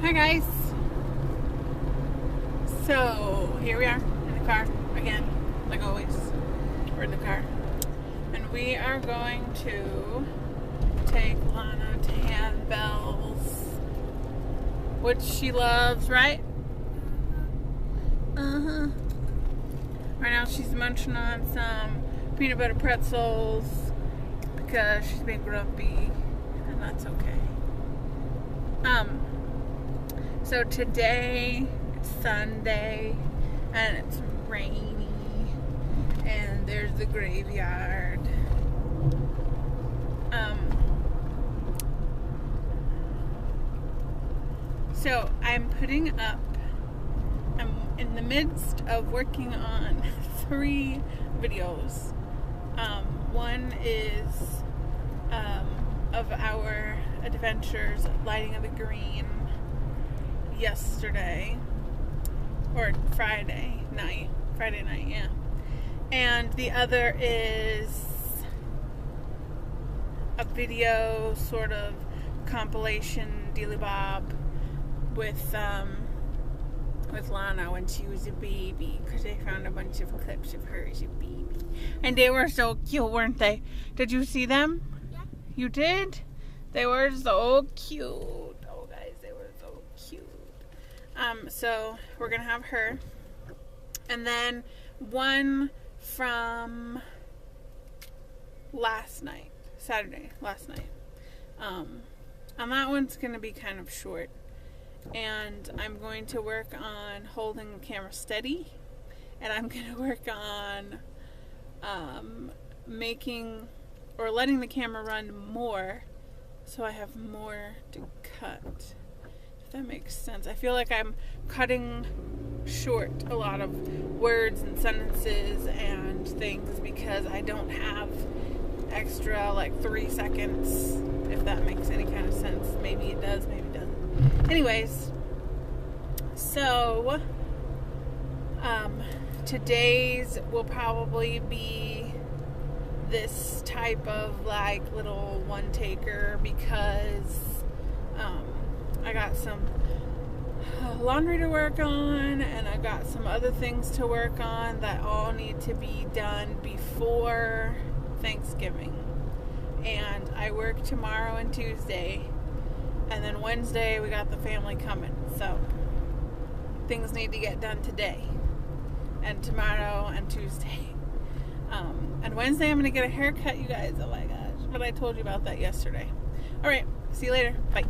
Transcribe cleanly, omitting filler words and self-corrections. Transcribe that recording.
Hi guys. So here we are in the car again, like always. We're in the car, and we are going to take Lana to handbells, which she loves, right? Right now she's munching on some peanut butter pretzels because she's being grumpy, and that's okay. So today it's Sunday and it's rainy and there's the graveyard. So I'm in the midst of working on 3 videos. One is of our adventures lighting of the green yesterday, or Friday night, yeah. And the other is a video sort of compilation dealy bob with Lanna when she was a baby, because they found a bunch of clips of her as a baby. And they were so cute, weren't they? Did you see them? Yeah. You did? They were so cute. Oh, guys, they were so cute. So we're going to have her. And then one from last night. Saturday, last night. And that one's going to be kind of short. And I'm going to work on holding the camera steady. And I'm going to work on making or letting the camera run more so I have more to cut. If that makes sense. I feel like I'm cutting short a lot of words and sentences and things because I don't have extra like 3 seconds, if that makes any kind of sense. Maybe it does, maybe it doesn't. Anyways, so today's will probably be this type of like little one taker because I got some laundry to work on and I got some other things to work on that all need to be done before Thanksgiving. And I work tomorrow and Tuesday, and then Wednesday we got the family coming, so things need to get done today and tomorrow and Tuesday. And Wednesday I'm gonna get a haircut, you guys. Oh my gosh, but I told you about that yesterday. All right, see you later. Bye.